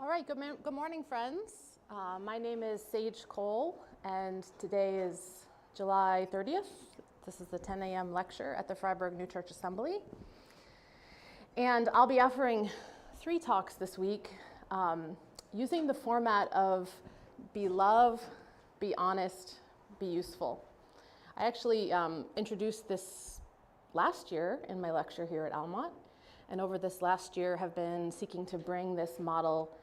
All right, good morning, friends. My name is Sage Cole, and today is July 30th. This is the 10 a.m. lecture at the Freiburg New Church Assembly. And I'll be offering 3 talks this week using the format of be love, be honest, be useful. I actually introduced this last year in my lecture here at Almont, and over this last year have been seeking to bring this model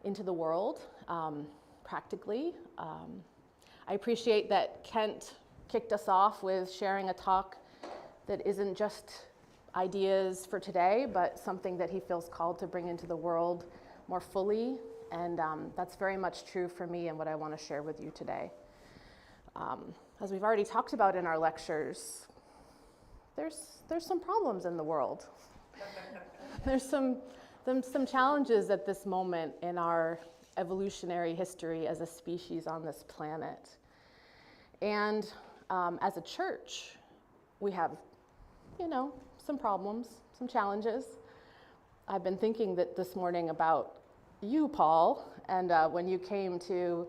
into the world practically. I appreciate that Kent kicked us off with sharing a talk that isn't just ideas for today, but something that he feels called to bring into the world more fully, and that's very much true for me and what I want to share with you today. As we've already talked about in our lectures, there's some problems in the world. There's some challenges at this moment in our evolutionary history as a species on this planet. And as a church, we have, some problems, some challenges. I've been thinking that this morning about you, Paul, and when you came to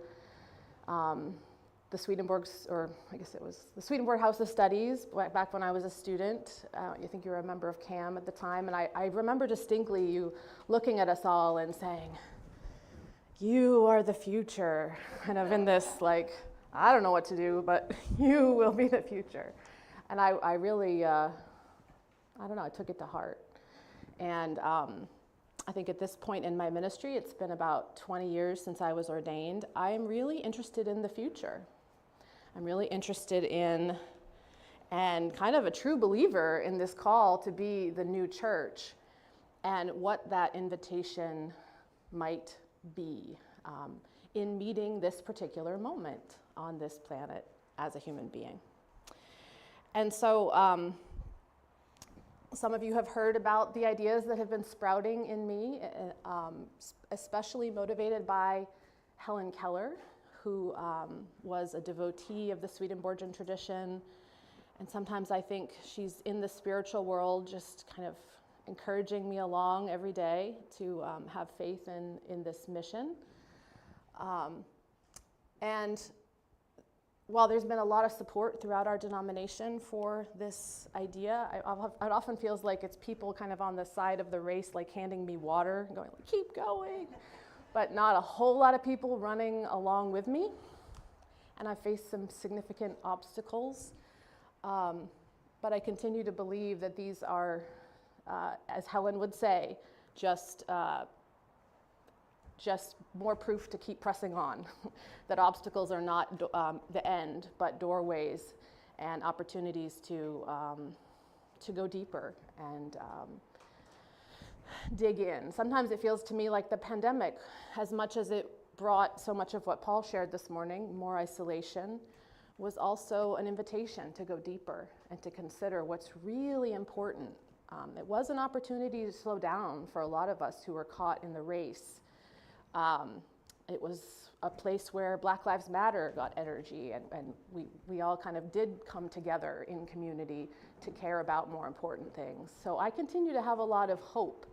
the Swedenborg's, or I guess it was the Swedenborg House of Studies, back when I was a student. I think you were a member of CAM at the time, and I remember distinctly you looking at us all and saying, "You are the future," kind of in this, I don't know what to do, but you will be the future. And I really, I took it to heart. And I think at this point in my ministry, it's been about 20 years since I was ordained, I am really interested in the future. I'm really interested in, and kind of a true believer in this call to be the new church and what that invitation might be in meeting this particular moment on this planet as a human being. And so some of you have heard about the ideas that have been sprouting in me, especially motivated by Helen Keller, who was a devotee of the Swedenborgian tradition. And sometimes I think she's in the spiritual world, just kind of encouraging me along every day to have faith in this mission. And while there's been a lot of support throughout our denomination for this idea, it often feels like it's people kind of on the side of the race, handing me water, going, keep going. But not a whole lot of people running along with me. And I faced some significant obstacles. But I continue to believe that these are, as Helen would say, just more proof to keep pressing on, that obstacles are not the end, but doorways and opportunities to go deeper and dig in. Sometimes it feels to me like the pandemic, as much as it brought so much of what Paul shared this morning, more isolation, was also an invitation to go deeper and to consider what's really important. It was an opportunity to slow down for a lot of us who were caught in the race. It was a place where Black Lives Matter got energy, and we all kind of did come together in community to care about more important things. So I continue to have a lot of hope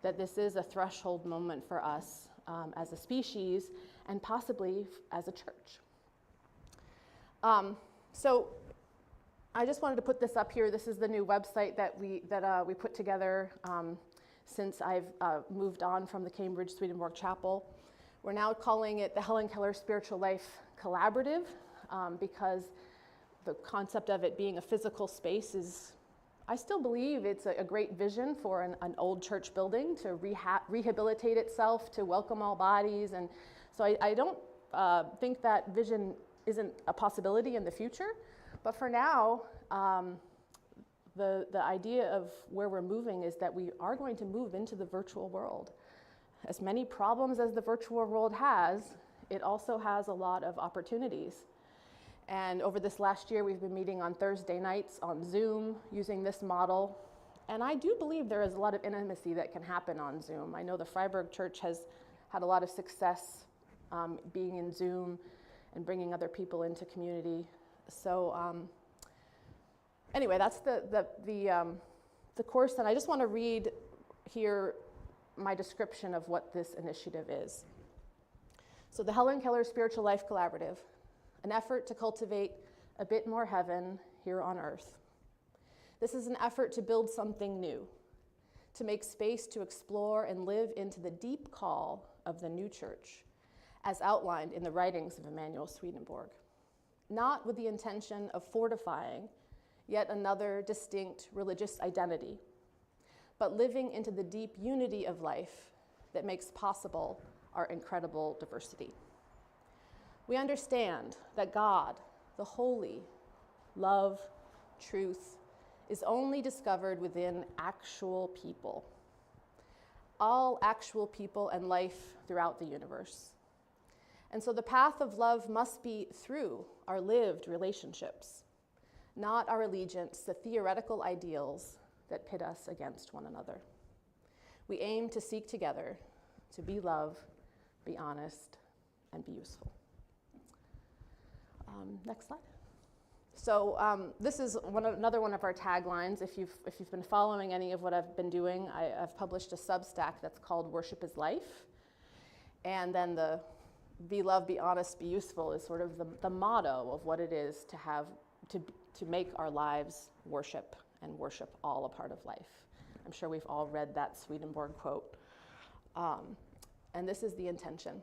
that this is a threshold moment for us as a species and possibly as a church. So I just wanted to put this up here. This is the new website that we put together since I've moved on from the Cambridge Swedenborg Chapel. We're now calling it the Helen Keller Spiritual Life Collaborative because the concept of it being a physical space is, I still believe it's a great vision for an old church building to rehabilitate itself, to welcome all bodies. And so I don't think that vision isn't a possibility in the future. But for now, the idea of where we're moving is that we are going to move into the virtual world. As many problems as the virtual world has, it also has a lot of opportunities. And over this last year, we've been meeting on Thursday nights on Zoom using this model. And I do believe there is a lot of intimacy that can happen on Zoom. I know the Freiburg Church has had a lot of success being in Zoom and bringing other people into community. So anyway, that's the course. And I just want to read here my description of what this initiative is. So the Helen Keller Spiritual Life Collaborative, an effort to cultivate a bit more heaven here on earth. This is an effort to build something new, to make space to explore and live into the deep call of the new church, as outlined in the writings of Emanuel Swedenborg, not with the intention of fortifying yet another distinct religious identity, but living into the deep unity of life that makes possible our incredible diversity. We understand that God, the holy, love, truth, is only discovered within actual people, all actual people and life throughout the universe. And so the path of love must be through our lived relationships, not our allegiance to theoretical ideals that pit us against one another. We aim to seek together to be love, be honest, and be useful. Next slide. So this is another one of our taglines. If you've been following any of what I've been doing, I've published a Substack that's called Worship is Life. And then the be love, be honest, be useful is sort of the motto of what it is to have to make our lives worship, and worship all a part of life. I'm sure we've all read that Swedenborg quote. And this is the intention.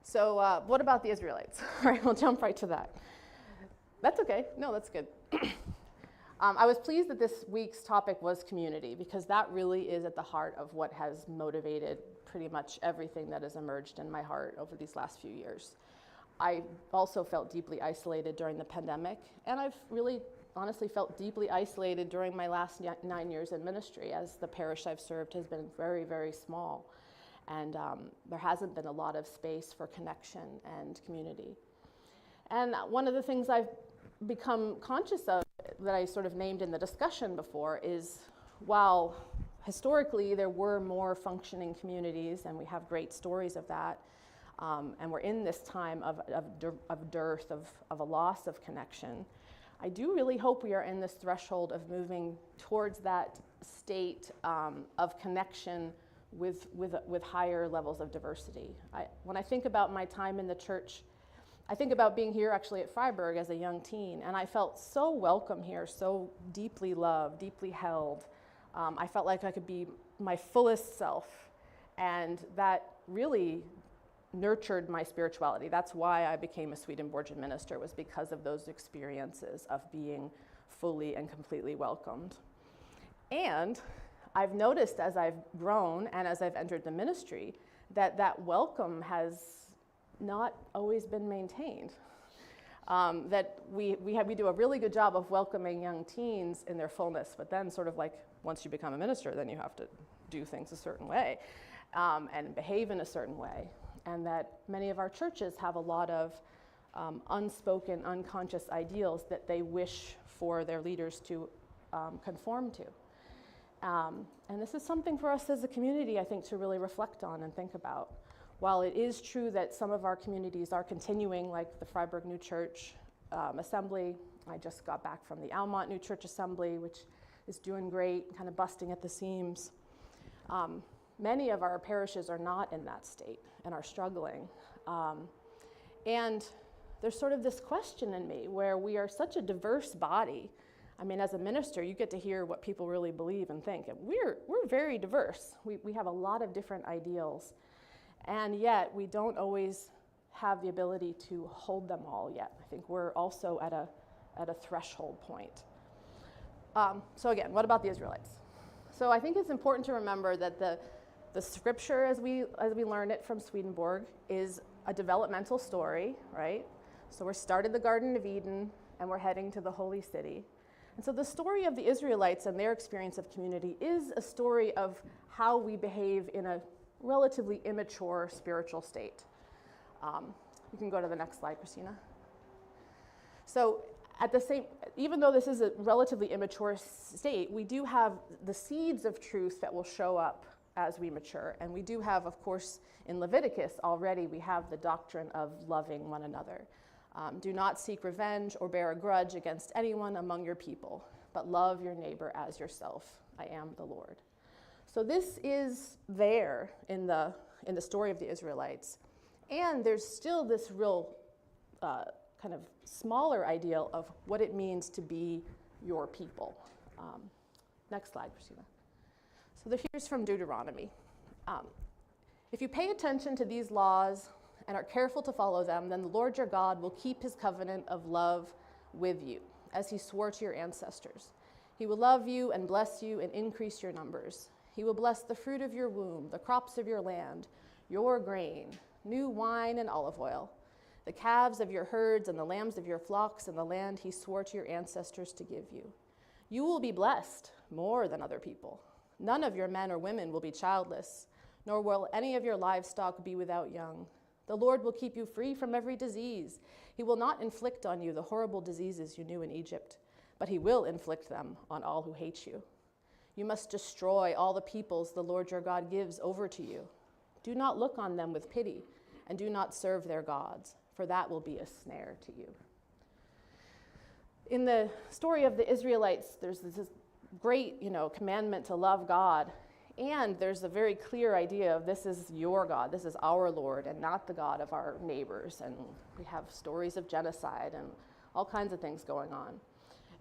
So what about the Israelites? All right, we'll jump right to that. That's okay. No, that's good. I was pleased that this week's topic was community, because that really is at the heart of what has motivated pretty much everything that has emerged in my heart over these last few years. I also felt deeply isolated during the pandemic, and I've really honestly felt deeply isolated during my last 9 years in ministry, as the parish I've served has been very, very small, and there hasn't been a lot of space for connection and community. And one of the things I've become conscious of that I sort of named in the discussion before is, while historically there were more functioning communities, and we have great stories of that, and we're in this time of dearth, of a loss of connection, I do really hope we are in this threshold of moving towards that state of connection with higher levels of diversity. When I think about my time in the church, I think about being here actually at Freiburg as a young teen, and I felt so welcome here, so deeply loved, deeply held. I felt like I could be my fullest self, and that really nurtured my spirituality. That's why I became a Swedenborgian minister, was because of those experiences of being fully and completely welcomed. And I've noticed as I've grown and as I've entered the ministry that welcome has not always been maintained. That we do a really good job of welcoming young teens in their fullness, but then sort of like once you become a minister, then you have to do things a certain way and behave in a certain way. And that many of our churches have a lot of unspoken, unconscious ideals that they wish for their leaders to conform to. And this is something for us as a community, I think, to really reflect on and think about. While it is true that some of our communities are continuing, like the Freiburg New Church Assembly, I just got back from the Almont New Church Assembly, which is doing great, kind of busting at the seams. Many of our parishes are not in that state and are struggling. And there's sort of this question in me where we are such a diverse body. I mean, as a minister, you get to hear what people really believe and think. And we're very diverse. We have a lot of different ideals. And yet, we don't always have the ability to hold them all yet. I think we're also at a threshold point. So again, what about the Israelites? So I think it's important to remember that the scripture, as we learn it from Swedenborg, is a developmental story, right? So we're started the Garden of Eden, and we're heading to the Holy City. And so the story of the Israelites and their experience of community is a story of how we behave in a relatively immature spiritual state. You can go to the next slide, Christina. So even though this is a relatively immature state, we do have the seeds of truth that will show up as we mature. And we do have, of course, in Leviticus already, we have the doctrine of loving one another. Do not seek revenge or bear a grudge against anyone among your people, but love your neighbor as yourself. I am the Lord. So this is there in the story of the Israelites. And there's still this real kind of smaller ideal of what it means to be your people. Next slide, Christina. So here's from Deuteronomy. If you pay attention to these laws and are careful to follow them, then the Lord your God will keep his covenant of love with you, as he swore to your ancestors. He will love you and bless you and increase your numbers. He will bless the fruit of your womb, the crops of your land, your grain, new wine and olive oil, the calves of your herds and the lambs of your flocks in the land he swore to your ancestors to give you. You will be blessed more than other people. None of your men or women will be childless, nor will any of your livestock be without young. The Lord will keep you free from every disease. He will not inflict on you the horrible diseases you knew in Egypt, but he will inflict them on all who hate you. You must destroy all the peoples the Lord your God gives over to you. Do not look on them with pity, and do not serve their gods, for that will be a snare to you. In the story of the Israelites, there's this great, commandment to love God, and there's a very clear idea of this is your God, this is our Lord, and not the God of our neighbors. And we have stories of genocide and all kinds of things going on.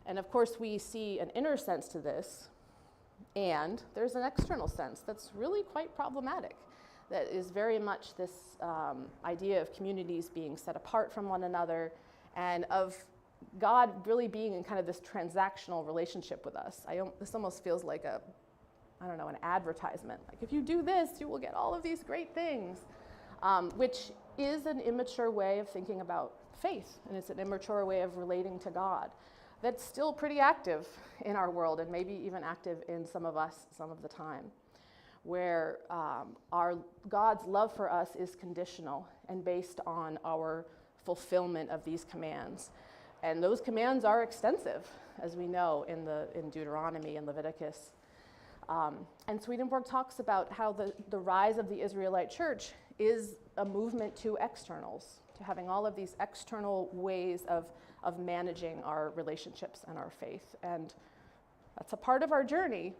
And of course, we see an inner sense to this, and there's an external sense that's really quite problematic. That is very much this idea of communities being set apart from one another, and of God really being in kind of this transactional relationship with us. This almost feels like an advertisement. Like, if you do this, you will get all of these great things, which is an immature way of thinking about faith, and it's an immature way of relating to God. That's still pretty active in our world, and maybe even active in some of us some of the time, where our God's love for us is conditional and based on our fulfillment of these commands. And those commands are extensive, as we know in Deuteronomy and Leviticus. And Swedenborg talks about how the rise of the Israelite church is a movement to externals, to having all of these external ways of managing our relationships and our faith. And that's a part of our journey.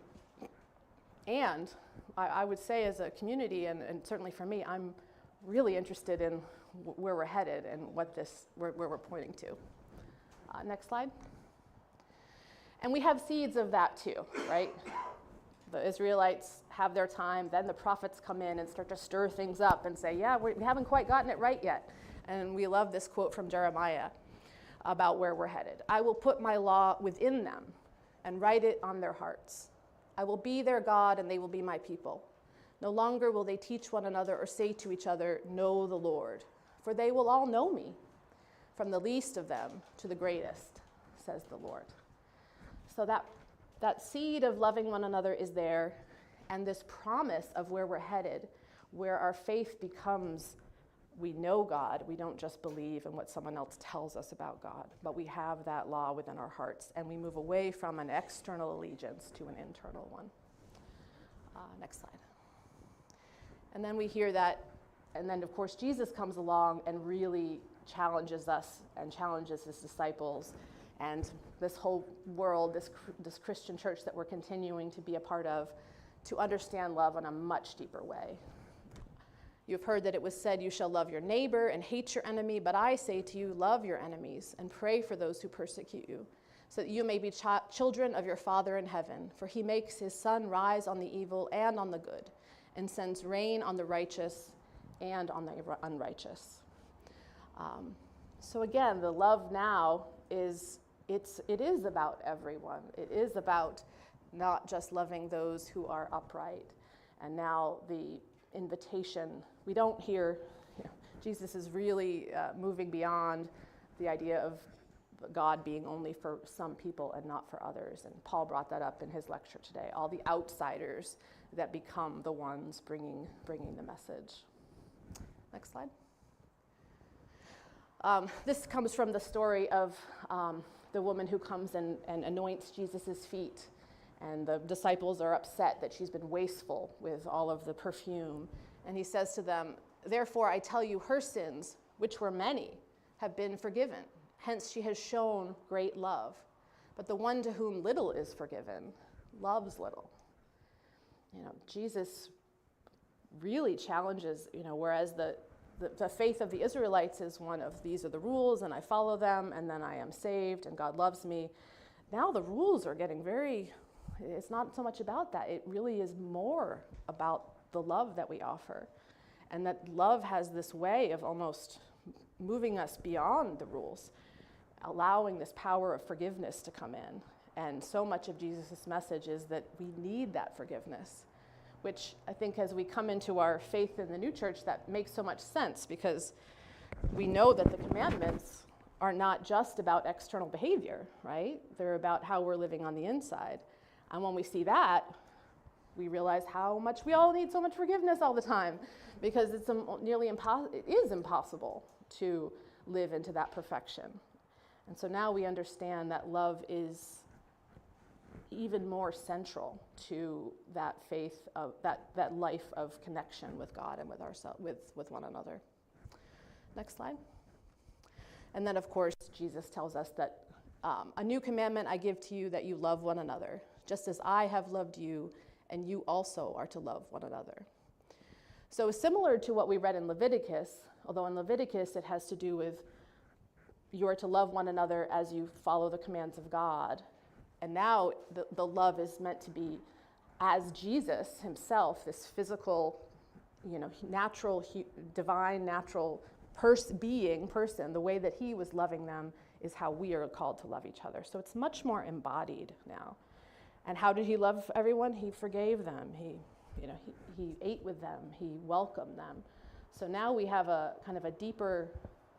And I would say, as a community, and certainly for me, I'm really interested in where we're headed and where we're pointing to. Next slide. And we have seeds of that too, right? The Israelites have their time, then the prophets come in and start to stir things up and say, yeah, we haven't quite gotten it right yet. And we love this quote from Jeremiah about where we're headed. I will put my law within them and write it on their hearts. I will be their God, and they will be my people. No longer will they teach one another or say to each other, know the Lord, for they will all know me, from the least of them to the greatest, says the Lord. So that seed of loving one another is there, and this promise of where we're headed, where our faith becomes, we know God, we don't just believe in what someone else tells us about God, but we have that law within our hearts, and we move away from an external allegiance to an internal one. Next slide. And then we hear that, and then of course Jesus comes along and really challenges us and challenges his disciples and this whole world, this Christian church that we're continuing to be a part of, to understand love in a much deeper way. You've heard that it was said, you shall love your neighbor and hate your enemy, but I say to you, love your enemies and pray for those who persecute you, so that you may be children of your Father in heaven. For he makes his sun rise on the evil and on the good, and sends rain on the righteous and on the unrighteous. So again, the love now it is about everyone. It is about not just loving those who are upright. And now the invitation, we don't hear, Jesus is really moving beyond the idea of God being only for some people and not for others. And Paul brought that up in his lecture today, all the outsiders that become the ones bringing the message. Next slide. This comes from the story of the woman who comes and anoints Jesus' feet. And the disciples are upset that she's been wasteful with all of the perfume. And he says to them, therefore I tell you, her sins, which were many, have been forgiven. Hence she has shown great love. But the one to whom little is forgiven loves little. Jesus really challenges, whereas the faith of the Israelites is one of these are the rules and I follow them and then I am saved and God loves me. Now the rules are getting it's not so much about that. It really is more about the love that we offer. And that love has this way of almost moving us beyond the rules, allowing this power of forgiveness to come in. And so much of Jesus' message is that we need that forgiveness, which I think as we come into our faith in the new church, that makes so much sense because we know that the commandments are not just about external behavior, right? They're about how we're living on the inside. And when we see that, we realize how much we all need so much forgiveness all the time because it is impossible to live into that perfection. And so now we understand that love is even more central to that faith of that life of connection with God and with ourselves, with one another. Next slide. And then, of course, Jesus tells us that a new commandment I give to you, that you love one another, just as I have loved you, and you also are to love one another. So similar to what we read in Leviticus, although in Leviticus it has to do with you are to love one another as you follow the commands of God. And now the love is meant to be as Jesus himself, this physical, natural, divine, natural person, the way that he was loving them is how we are called to love each other. So it's much more embodied now. And how did he love everyone? He forgave them. He ate with them. He welcomed them. So now we have a kind of a deeper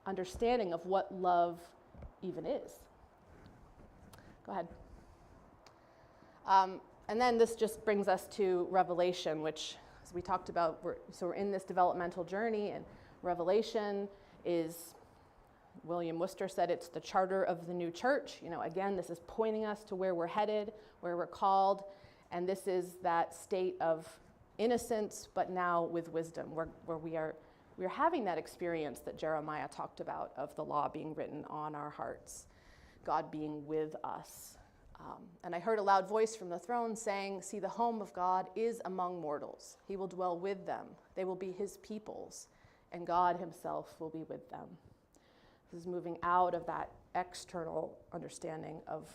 understanding of what love even is. Go ahead. And then this just brings us to Revelation, which, as we talked about, we're in this developmental journey, and Revelation is, William Worcester said, it's the charter of the new church. Again, this is pointing us to where we're headed, where we're called, and this is that state of innocence, but now with wisdom, where we're having that experience that Jeremiah talked about of the law being written on our hearts, God being with us. And I heard a loud voice from the throne saying, "See, the home of God is among mortals. He will dwell with them. They will be his peoples, and God himself will be with them." This is moving out of that external understanding of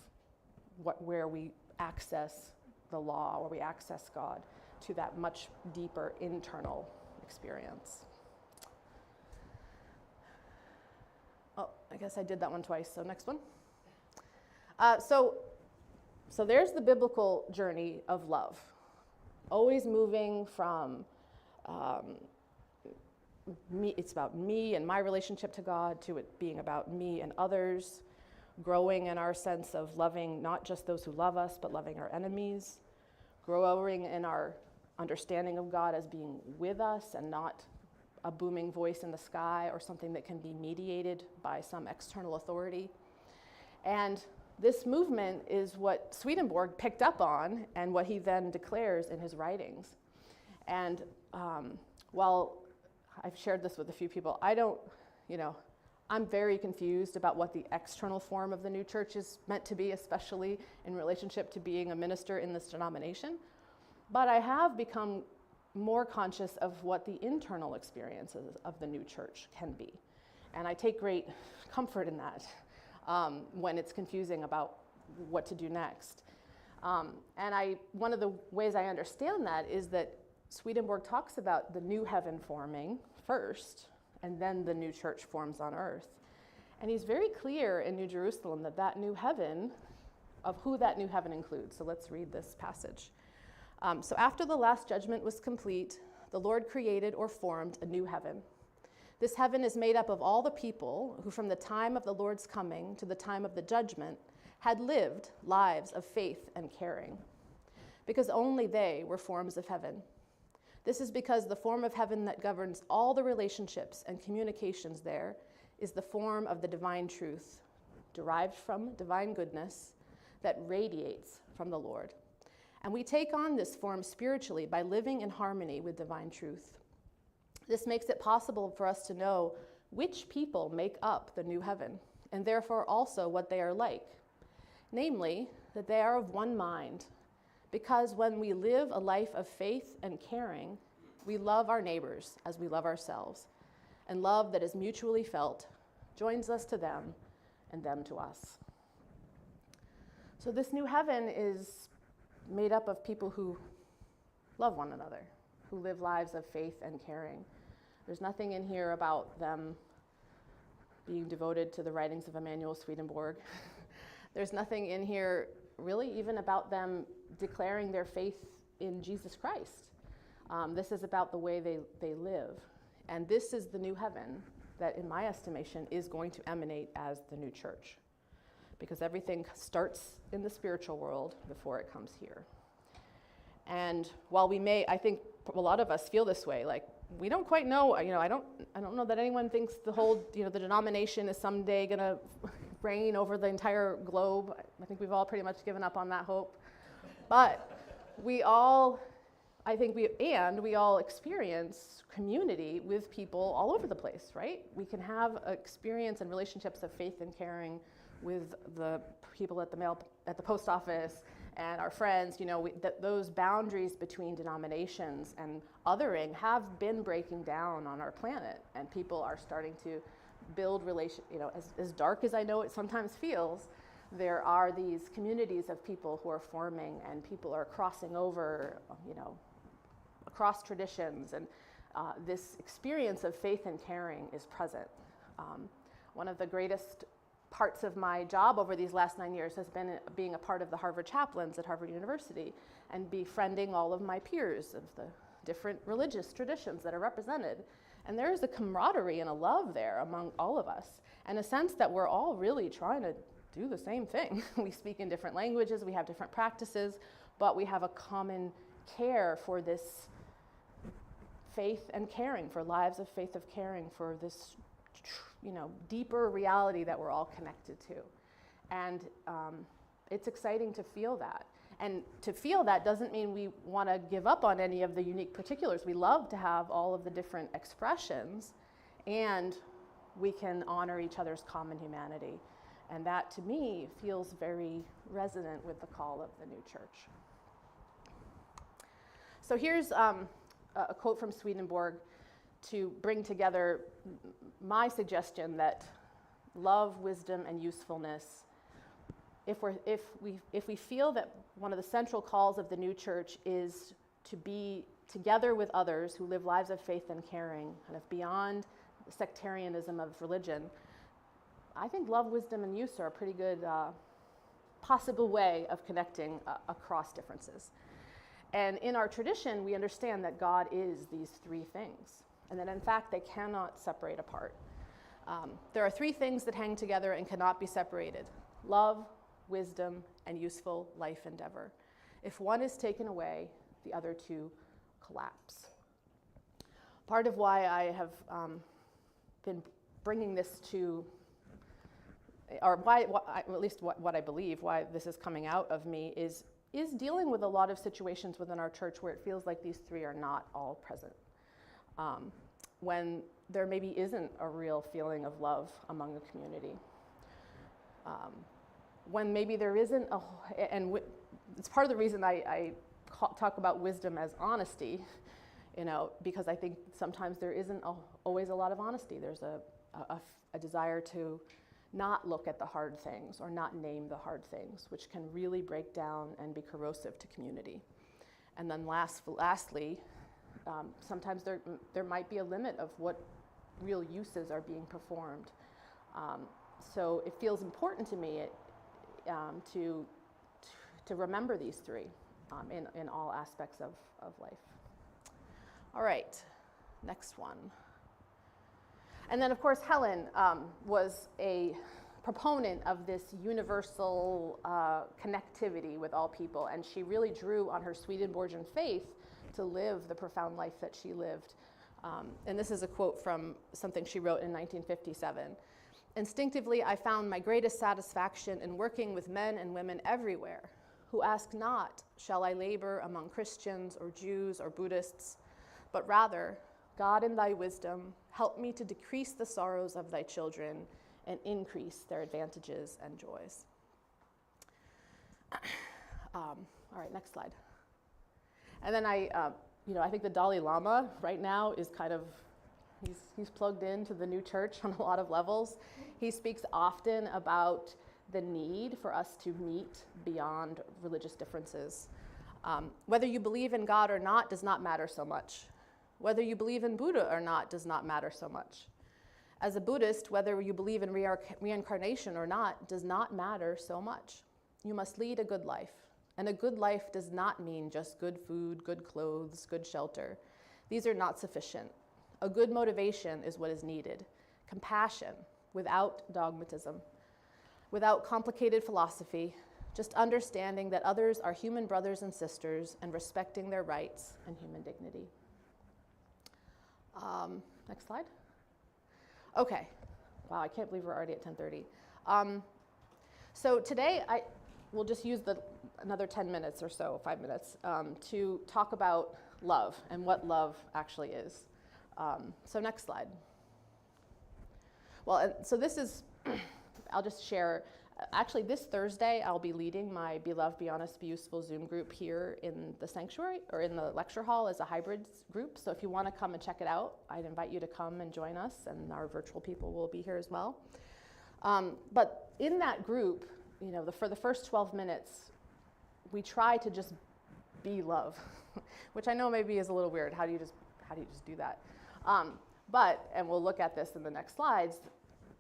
where we access the law, where we access God, to that much deeper internal experience. Oh, I guess I did that one twice, so next one. So there's the biblical journey of love, always moving from me. It's about me and my relationship to God, to it being about me and others, growing in our sense of loving not just those who love us, but loving our enemies, growing in our understanding of God as being with us and not a booming voice in the sky or something that can be mediated by some external authority. And this movement is what Swedenborg picked up on and what he then declares in his writings. And while I've shared this with a few people, I'm very confused about what the external form of the new church is meant to be, especially in relationship to being a minister in this denomination. But I have become more conscious of what the internal experiences of the new church can be. And I take great comfort in that. When it's confusing about what to do next. And one of the ways I understand that is that Swedenborg talks about the new heaven forming first, and then the new church forms on earth. And he's very clear in New Jerusalem that new heaven, of who that new heaven includes. So let's read this passage. So after the last judgment was complete, the Lord created or formed a new heaven. This heaven is made up of all the people who from the time of the Lord's coming to the time of the judgment had lived lives of faith and caring, because only they were forms of heaven. This is because the form of heaven that governs all the relationships and communications there is the form of the divine truth, derived from divine goodness, that radiates from the Lord. And we take on this form spiritually by living in harmony with divine truth. This makes it possible for us to know which people make up the new heaven, and therefore also what they are like. Namely, that they are of one mind, Because when we live a life of faith and caring, we love our neighbors as we love ourselves, and love that is mutually felt joins us to them and them to us. So this new heaven is made up of people who love one another, who live lives of faith and caring. There's nothing in here about them being devoted to the writings of Emanuel Swedenborg. There's nothing in here really even about them declaring their faith in Jesus Christ. This is about the way they live. And this is the new heaven that, in my estimation, is going to emanate as the new church. Because everything starts in the spiritual world before it comes here. And while I think a lot of us feel this way, like we don't quite know, I don't know that anyone thinks the whole, the denomination is someday going to reign over the entire globe. I think we've all pretty much given up on that hope. But we all experience community with people all over the place, right? We can have experience and relationships of faith and caring with the people at the post office and our friends. Those boundaries between denominations and othering have been breaking down on our planet, and people are starting to build as dark as I know it sometimes feels, there are these communities of people who are forming, and people are crossing over, across traditions, and this experience of faith and caring is present. One of the greatest parts of my job over these last 9 years has been being a part of the Harvard chaplains at Harvard University and befriending all of my peers of the different religious traditions that are represented. And there is a camaraderie and a love there among all of us, and a sense that we're all really trying to do the same thing. We speak in different languages, we have different practices, but we have a common care for this faith and caring, for lives of faith of caring, for this deeper reality that we're all connected to. And it's exciting to feel that. And to feel that doesn't mean we want to give up on any of the unique particulars. We love to have all of the different expressions, and we can honor each other's common humanity. And that, to me, feels very resonant with the call of the new church. So here's a quote from Swedenborg to bring together my suggestion that love, wisdom, and usefulness, if we feel that one of the central calls of the new church is to be together with others who live lives of faith and caring, kind of beyond the sectarianism of religion, I think love, wisdom, and use are a pretty good possible way of connecting across differences. And in our tradition, we understand that God is these three things, and that in fact they cannot separate apart. There are three things that hang together and cannot be separated: love, wisdom, and useful life endeavor. If one is taken away, the other two collapse. Part of why I have been bringing this to, or at least what I believe, why this is coming out of me is dealing with a lot of situations within our church where it feels like these three are not all present. When there maybe isn't a real feeling of love among the community. When maybe there isn't it's part of the reason I talk about wisdom as honesty, because I think sometimes there isn't always a lot of honesty. There's a desire to not look at the hard things or not name the hard things, which can really break down and be corrosive to community. And then lastly, sometimes there might be a limit of what real uses are being performed. So it feels important to me to remember these three in all aspects of life. All right, next one. And then, of course, Helen was a proponent of this universal connectivity with all people, and she really drew on her Swedenborgian faith to live the profound life that she lived. And this is a quote from something she wrote in 1957. "Instinctively, I found my greatest satisfaction in working with men and women everywhere, who ask not, shall I labor among Christians or Jews or Buddhists, but rather, God in thy wisdom, help me to decrease the sorrows of thy children and increase their advantages and joys." All right, next slide. And then I think the Dalai Lama right now is kind of, he's plugged into the new church on a lot of levels. He speaks often about the need for us to meet beyond religious differences. Whether you believe in God or not does not matter so much. Whether you believe in Buddha or not does not matter so much. As a Buddhist, whether you believe in reincarnation or not does not matter so much. You must lead a good life. And a good life does not mean just good food, good clothes, good shelter. These are not sufficient. A good motivation is what is needed. Compassion, without dogmatism, without complicated philosophy, just understanding that others are human brothers and sisters and respecting their rights and human dignity. Next slide. Okay. Wow, I can't believe we're already at 10:30. So today we'll just use another 10 minutes or so, 5 minutes, to talk about love and what love actually is. So next slide. Well, so this is, I'll just share, actually this Thursday I'll be leading my Be Loved, Be Honest, Be Useful Zoom group here in the sanctuary, or in the lecture hall as a hybrid group. So if you want to come and check it out, I'd invite you to come and join us, and our virtual people will be here as well. But in that group, for the first 12 minutes, we try to just be love, which I know maybe is a little weird. How do you just do that? And we'll look at this in the next slides.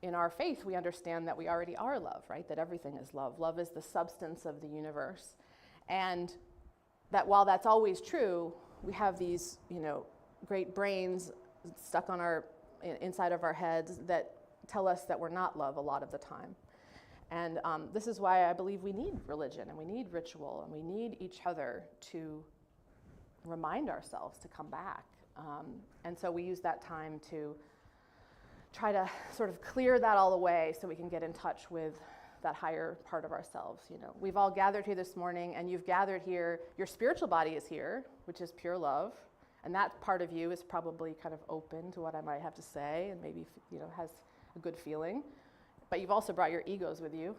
In our faith, we understand that we already are love, right? That everything is love. Love is the substance of the universe. And that while that's always true, we have these, great brains stuck on inside of our heads that tell us that we're not love a lot of the time. And this is why I believe we need religion, and we need ritual, and we need each other to remind ourselves to come back. And so we use that time to try to sort of clear that all away so we can get in touch with that higher part of ourselves. We've all gathered here this morning, and you've gathered here, your spiritual body is here, which is pure love, and that part of you is probably kind of open to what I might have to say, and maybe has a good feeling. But you've also brought your egos with you,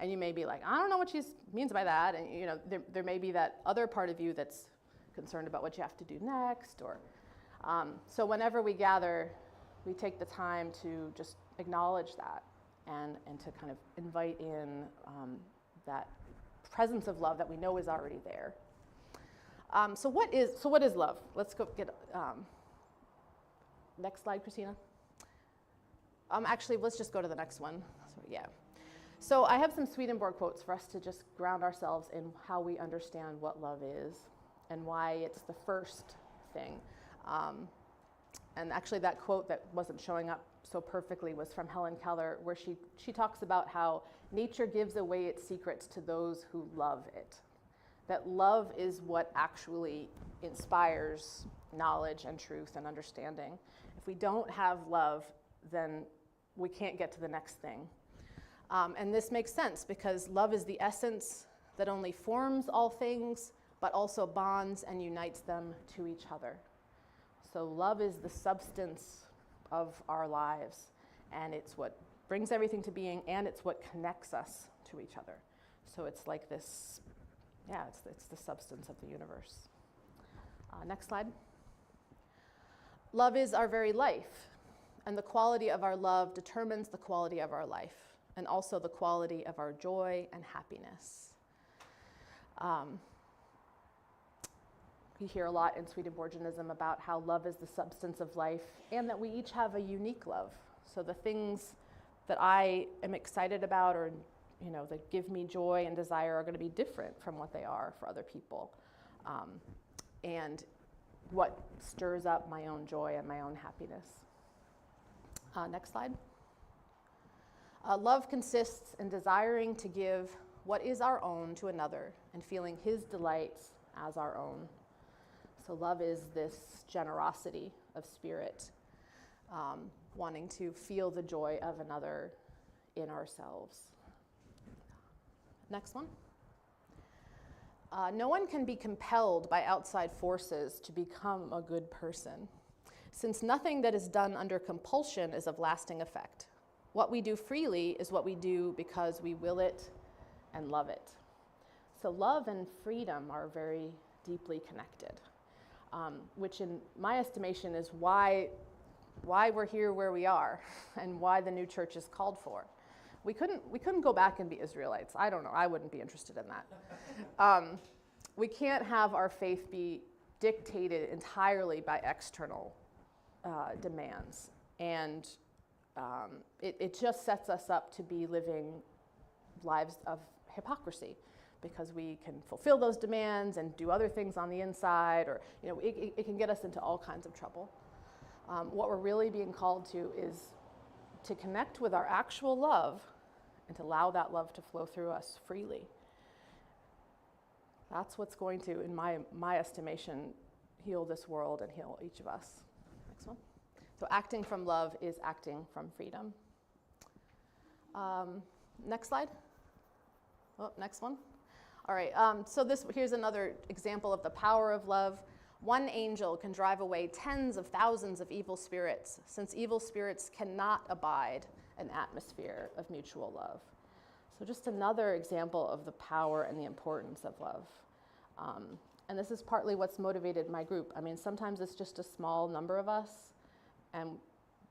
and you may be like, I don't know what she means by that, and there may be that other part of you that's concerned about what you have to do next, or so whenever we gather, we take the time to just acknowledge that and to kind of invite in that presence of love that we know is already there. So what is love? Let's go get next slide, Christina. Actually, let's just go to the next one. So I have some Swedenborg quotes for us to just ground ourselves in how we understand what love is and why it's the first thing. And actually that quote that wasn't showing up so perfectly was from Helen Keller, where she talks about how nature gives away its secrets to those who love it. That love is what actually inspires knowledge and truth and understanding. If we don't have love, then we can't get to the next thing. And this makes sense because love is the essence that only forms all things, but also bonds and unites them to each other. So love is the substance of our lives, and it's what brings everything to being, and it's what connects us to each other. So it's like this, it's the substance of the universe. Next slide. Love is our very life, and the quality of our love determines the quality of our life, and also the quality of our joy and happiness. We hear a lot in Swedenborgianism about how love is the substance of life, and that we each have a unique love. So the things that I am excited about or that give me joy and desire are going to be different from what they are for other people. And what stirs up my own joy and my own happiness. Next slide. Love consists in desiring to give what is our own to another and feeling his delights as our own. So love is this generosity of spirit, wanting to feel the joy of another in ourselves. Next one. No one can be compelled by outside forces to become a good person, since nothing that is done under compulsion is of lasting effect. What we do freely is what we do because we will it and love it. So love and freedom are very deeply connected, which in my estimation is why we're here where we are and why the new church is called for. We couldn't go back and be Israelites. I don't know. I wouldn't be interested in that. We can't have our faith be dictated entirely by external demands. And it just sets us up to be living lives of hypocrisy, because we can fulfill those demands and do other things on the inside, or it can get us into all kinds of trouble. What we're really being called to is to connect with our actual love and to allow that love to flow through us freely. That's what's going to, in my estimation, heal this world and heal each of us. Next one. So acting from love is acting from freedom. Next slide. Oh, next one. All right, so here's another example of the power of love. One angel can drive away tens of thousands of evil spirits, since evil spirits cannot abide an atmosphere of mutual love. So just another example of the power and the importance of love. And this is partly what's motivated my group. I mean, sometimes it's just a small number of us, and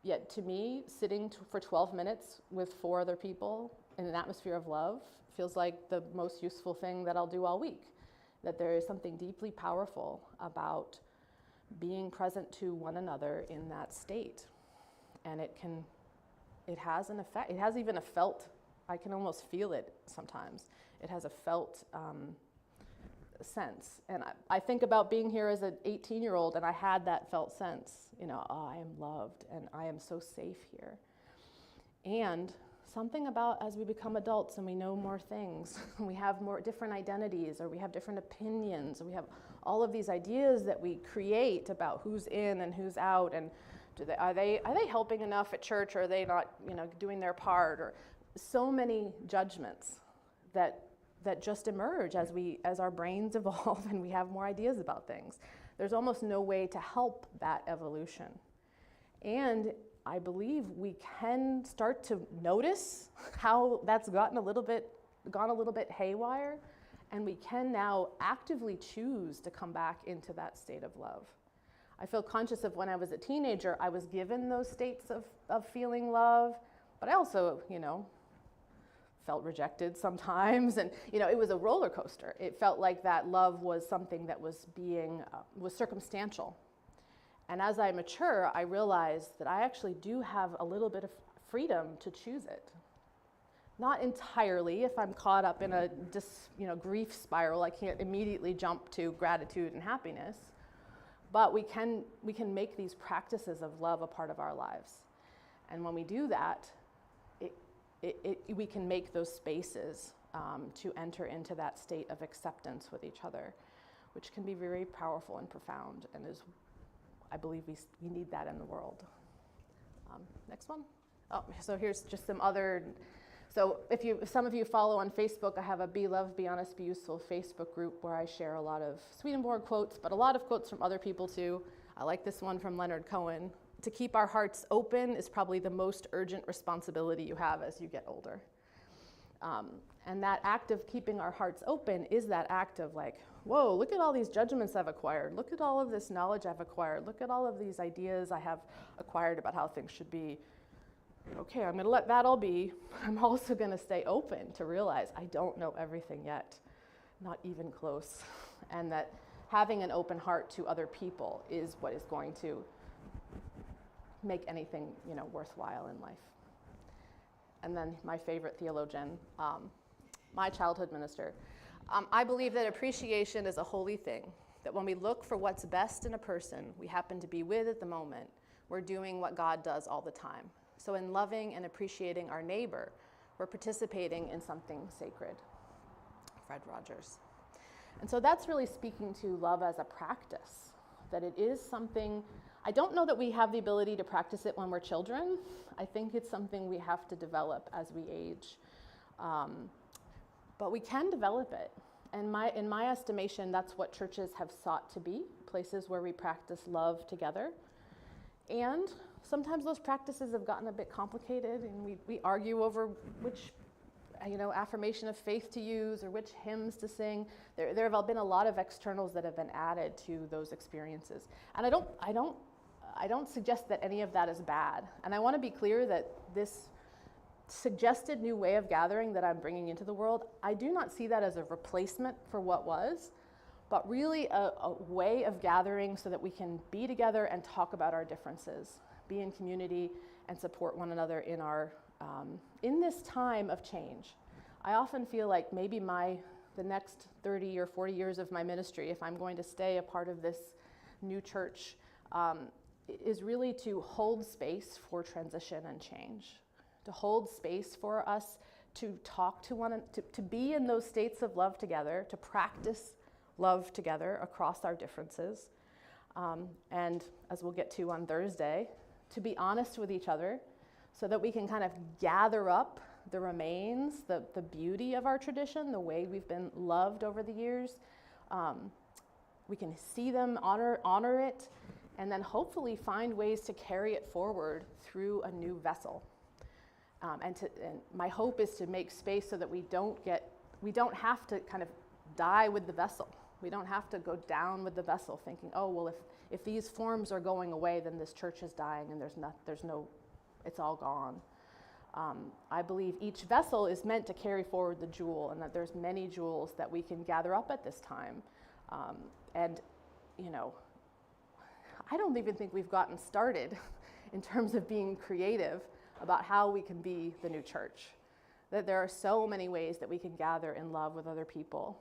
yet to me, sitting for 12 minutes with 4 other people in an atmosphere of love feels like the most useful thing that I'll do all week. That there is something deeply powerful about being present to one another in that state. And it has an effect. It has even a felt, I can almost feel it sometimes. It has a felt sense. And I think about being here as an 18-year-old, and I had that felt sense, I am loved and I am so safe here. And something about as we become adults and we know more things, we have more different identities, or we have different opinions, or we have all of these ideas that we create about who's in and who's out, and are they helping enough at church, or are they not doing their part, or so many judgments that just emerge as our brains evolve and we have more ideas about things. There's almost no way to help that evolution. And I believe we can start to notice how that's gone a little bit haywire, and we can now actively choose to come back into that state of love. I feel conscious of when I was a teenager, I was given those states of feeling love, but I also, felt rejected sometimes, and it was a roller coaster. It felt like that love was something that was was circumstantial. And as I mature, I realize that I actually do have a little bit of freedom to choose it. Not entirely. If I'm caught up in a grief spiral, I can't immediately jump to gratitude and happiness. But we can make these practices of love a part of our lives. And when we do that, we can make those spaces to enter into that state of acceptance with each other, which can be very powerful and profound, and I believe we need that in the world. Next one. Oh, so here's just some other. So if some of you follow on Facebook, I have a Be Loved, Be Honest, Be Useful Facebook group where I share a lot of Swedenborg quotes, but a lot of quotes from other people too. I like this one from Leonard Cohen. To keep our hearts open is probably the most urgent responsibility you have as you get older. And that act of keeping our hearts open is that act of like, whoa, look at all these judgments I've acquired. Look at all of this knowledge I've acquired. Look at all of these ideas I have acquired about how things should be. Okay, I'm going to let that all be. I'm also going to stay open to realize I don't know everything yet, not even close. And that having an open heart to other people is what is going to make anything, worthwhile in life. And then my favorite theologian, my childhood minister. I believe that appreciation is a holy thing, that when we look for what's best in a person we happen to be with at the moment, we're doing what God does all the time. So in loving and appreciating our neighbor, we're participating in something sacred. Fred Rogers. And so that's really speaking to love as a practice, that it is something. I don't know that we have the ability to practice it when we're children. I think it's something we have to develop as we age. But we can develop it. And in my estimation, that's what churches have sought to be, places where we practice love together. And sometimes those practices have gotten a bit complicated, and we argue over affirmation of faith to use or which hymns to sing. There have been a lot of externals that have been added to those experiences. And I don't suggest that any of that is bad. And I want to be clear that this suggested new way of gathering that I'm bringing into the world, I do not see that as a replacement for what was, but really a way of gathering so that we can be together and talk about our differences, be in community, and support one another in our in this time of change. I often feel like maybe the next 30 or 40 years of my ministry, if I'm going to stay a part of this new church, is really to hold space for transition and change, to hold space for us to talk to to be in those states of love together, to practice love together across our differences, and as we'll get to on Thursday, to be honest with each other so that we can kind of gather up the remains, the beauty of our tradition, the way we've been loved over the years. We can see them, honor it, and then hopefully find ways to carry it forward through a new vessel. And my hope is to make space so that we don't have to kind of die with the vessel. We don't have to go down with the vessel thinking, oh, well, if these forms are going away, then this church is dying and it's all gone. I believe each vessel is meant to carry forward the jewel, and that there's many jewels that we can gather up at this time. And I don't even think we've gotten started in terms of being creative about how we can be the new church. That there are so many ways that we can gather in love with other people,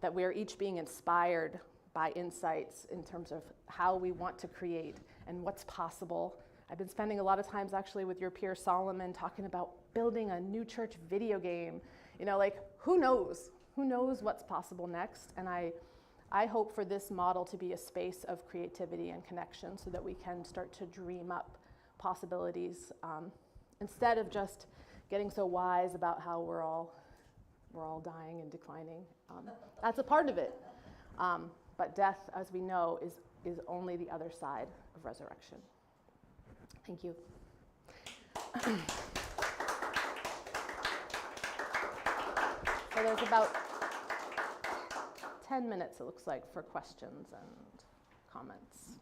that we're each being inspired by insights in terms of how we want to create and what's possible. I've been spending a lot of times actually with your peer Solomon talking about building a new church video game. Who knows? Who knows what's possible next? And I hope for this model to be a space of creativity and connection so that we can start to dream up possibilities instead of just getting so wise about how we're all dying and declining. That's a part of it. But death, as we know, is only the other side of resurrection. Thank you. So there's about 10 minutes, it looks like, for questions and comments.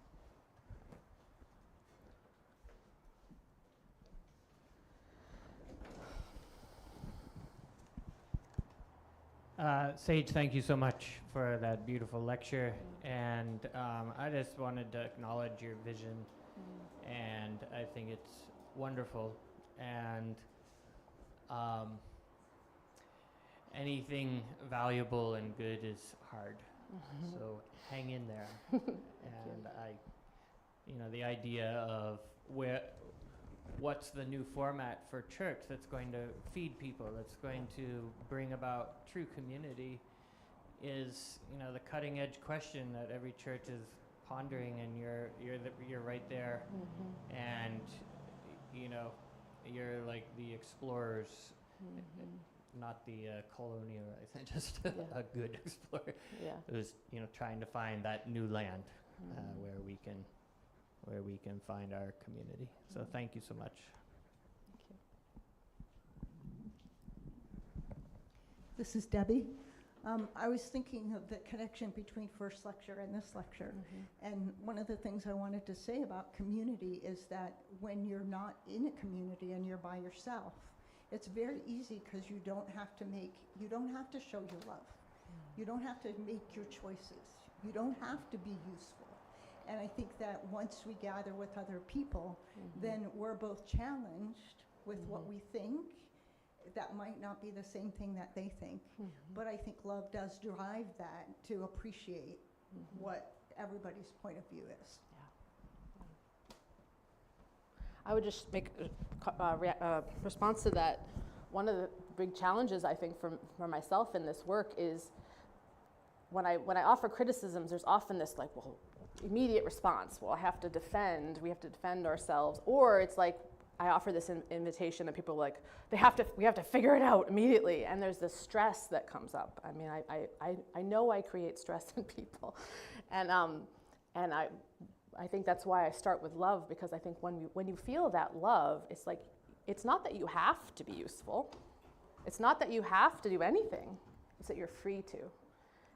Sage, thank you so much for that beautiful lecture. And I just wanted to acknowledge your vision. And I think it's wonderful. And anything valuable and good is hard. Mm-hmm. So hang in there. And the idea of what's the new format for church that's going to feed people, that's going to bring about true community is, the cutting edge question that every church is pondering, and you're right there. Mm-hmm. And you're like the explorers, mm-hmm. not the colonial, I think, just a good explorer. Yeah. Who's trying to find that new land, mm-hmm. where we can find our community. So thank you so much. Thank you. This is Debbie. I was thinking of the connection between first lecture and this lecture. Mm-hmm. And one of the things I wanted to say about community is that when you're not in a community and you're by yourself, it's very easy because you don't have to show your love. Mm-hmm. You don't have to make your choices. You don't have to be useful. And I think that once we gather with other people, mm-hmm. then we're both challenged with mm-hmm. what we think. That might not be the same thing that they think, mm-hmm. but I think love does drive that to appreciate mm-hmm. what everybody's point of view is. Yeah. I would just make a response to that. One of the big challenges I think for myself in this work is when I offer criticisms, there's often this immediate response. Well, we have to defend ourselves, or it's like I offer this invitation and people are like, we have to figure it out immediately, and there's this stress that comes up. I mean, I know I create stress in people, and I think that's why I start with love, because I think when you feel that love, it's like, it's not that you have to be useful. It's not that you have to do anything, it's that you're free to.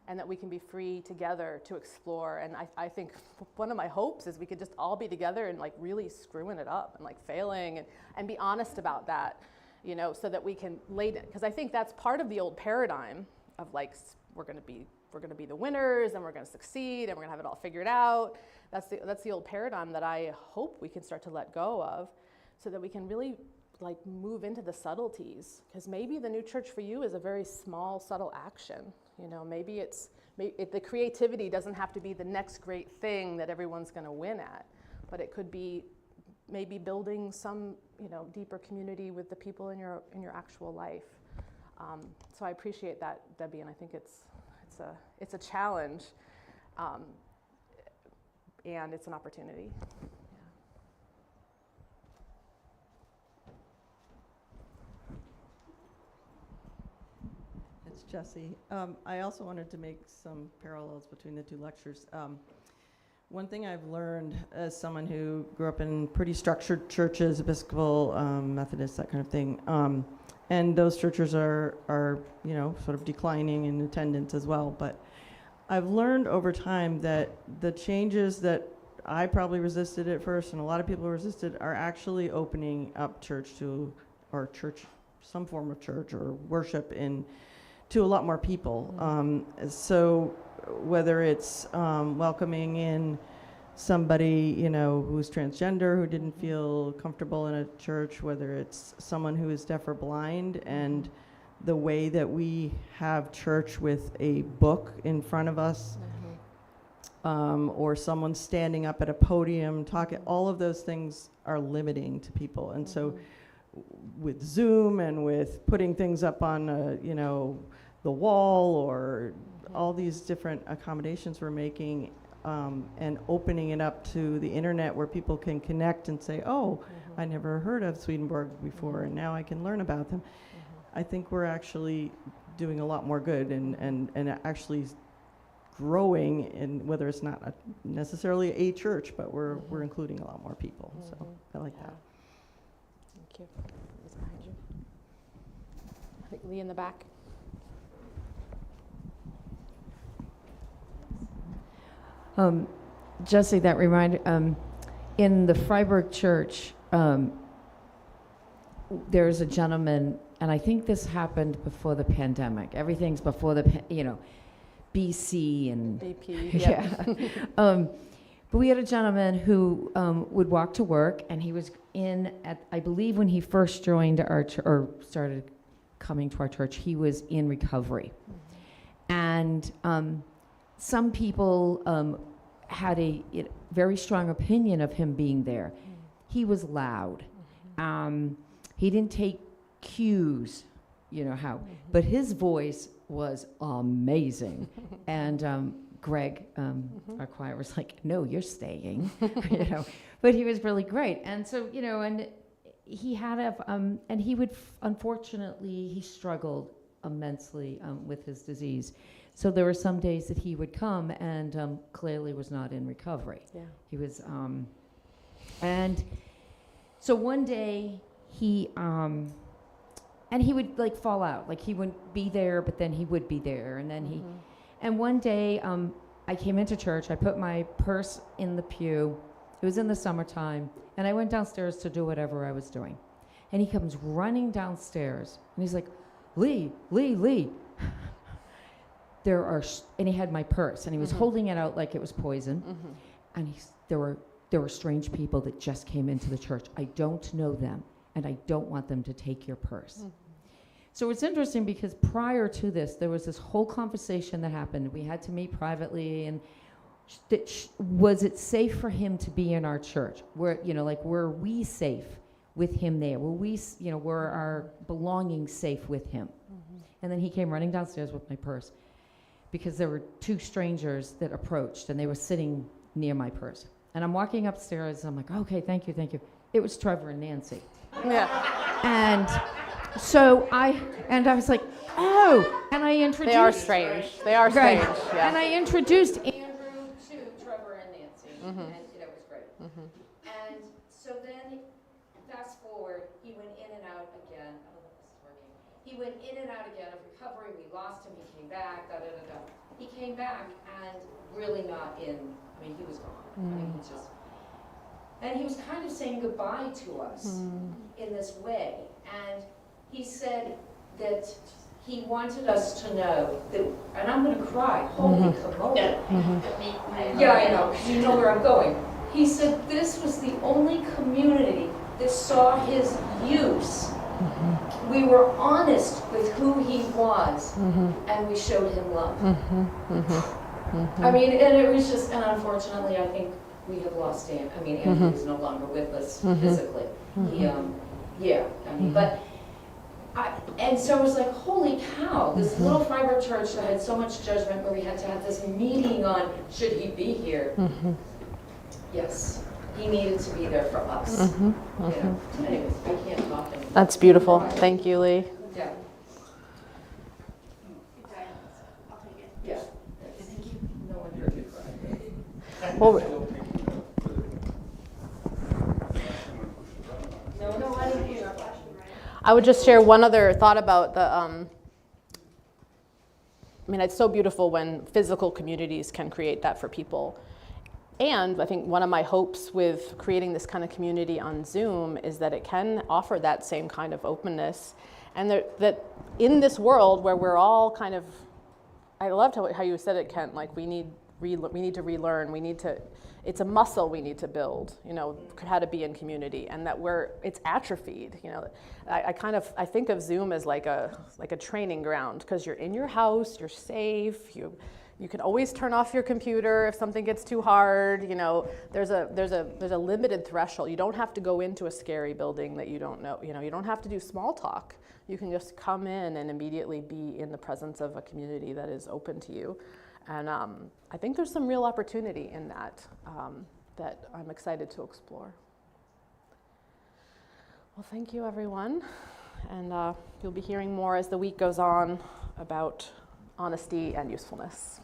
And that we can be free together to explore. And I think one of my hopes is we could just all be together and like really screwing it up and like failing and be honest about that, you know, so that we can lay it. Because I think that's part of the old paradigm of like, we're gonna be the winners and we're gonna succeed and we're gonna have it all figured out. That's the old paradigm that I hope we can start to let go of, so that we can really like move into the subtleties. Because maybe the new church for you is a very small, subtle action. You know, maybe the creativity doesn't have to be the next great thing that everyone's going to win at, but it could be maybe building some, you know, deeper community with the people in your actual life. So I appreciate that, Debbie, and I think it's a challenge, and it's an opportunity. Jesse. I also wanted to make some parallels between the two lectures. One thing I've learned as someone who grew up in pretty structured churches, Episcopal, Methodist, that kind of thing, and those churches are you know, sort of declining in attendance as well. But I've learned over time that the changes that I probably resisted at first, and a lot of people resisted, are actually opening up church to, or church, some form of church or worship to a lot more people. So whether it's welcoming in somebody, you know, who's transgender, who didn't feel comfortable in a church, whether it's someone who is deaf or blind, and the way that we have church with a book in front of us, or someone standing up at a podium talking, all of those things are limiting to people. And so with Zoom and with putting things up on, you know, the wall, or all these different accommodations we're making, and opening it up to the internet where people can connect and say, oh, I never heard of Swedenborg before, and now I can learn about them. I think we're actually doing a lot more good and actually growing in, whether it's not necessarily a church, but we're including a lot more people. So I like that. Thank you. It's behind you. I think Lee in the back. Jesse, that reminded, in the Freiburg church, there's a gentleman, and I think this happened before the pandemic. Everything's before the, BC and BP. yeah. But we had a gentleman who would walk to work, and he was I believe when he first joined our or started coming to our church, he was in recovery. And some people had a very strong opinion of him being there. He was loud. He didn't take cues, you know how, but his voice was amazing. And Greg, our choir, was like, no, you're staying, you know, but he was really great. And so, you know, and he had and he would, unfortunately, he struggled immensely with his disease. So there were some days that he would come and clearly was not in recovery. Yeah. He was, and so one day he would like fall out, like he wouldn't be there, but then he would be there. And then and one day I came into church, I put my purse in the pew, it was in the summertime, and I went downstairs to do whatever I was doing. And he comes running downstairs, and he's like, Lee. And he had my purse, and he was holding it out like it was poison. And there were strange people that just came into the church. I don't know them, and I don't want them to take your purse. So it's interesting because prior to this, there was this whole conversation that happened. We had to meet privately, and was it safe for him to be in our church? Were we safe with him there? Were our belongings safe with him? And then he came running downstairs with my purse, because there were two strangers that approached, and they were sitting near my purse. And I'm walking upstairs, and I'm like, okay, thank you. It was Trevor and Nancy. Yeah. And so I was like, oh, and I introduced... They are strange. Right. Yeah. And I introduced Andrew to Trevor and Nancy, and it was great. And so then, fast forward, he went in and out again. I don't know if this is working. he went in and out again of recovery. We lost him. He came back. Da da da da. He came back and really not in. I mean, he was gone. I mean, he just. And he was kind of saying goodbye to us in this way. And he said that he wanted us to know that, and I'm going to cry. Holy kimono. Yeah, I know, because you know where I'm going. He said this was the only community that saw his use. We were honest with who he was, and we showed him love. I mean, and it was just, and unfortunately, I think we have lost Andrew. I mean, Andrew is no longer with us physically. He, yeah, I mean, but, and so I was like, holy cow, this little Freiburg church that had so much judgment where we had to have this meeting on, should he be here? Yes, he needed to be there for us. You know, anyways, I can't talk anymore. That's beautiful. Thank you, Lee. Yeah. Yeah. No one heard you cry. Well, No, I didn't hear. I would just share one other thought about the, I mean, it's so beautiful when physical communities can create that for people. And I think one of my hopes with creating this kind of community on Zoom is that it can offer that same kind of openness. And that in this world where we're all kind of, I loved how you said it, Kent, like we need to relearn, it's a muscle we need to build, you know, how to be in community, and that it's atrophied, you know. I think of Zoom as like a training ground, because you're in your house, you're safe, you can always turn off your computer if something gets too hard, you know. There's a limited threshold. You don't have to go into a scary building that you don't know, you know, you don't have to do small talk. You can just come in and immediately be in the presence of a community that is open to you. And I think there's some real opportunity in that that I'm excited to explore. Well, thank you, everyone. And you'll be hearing more as the week goes on about honesty and usefulness.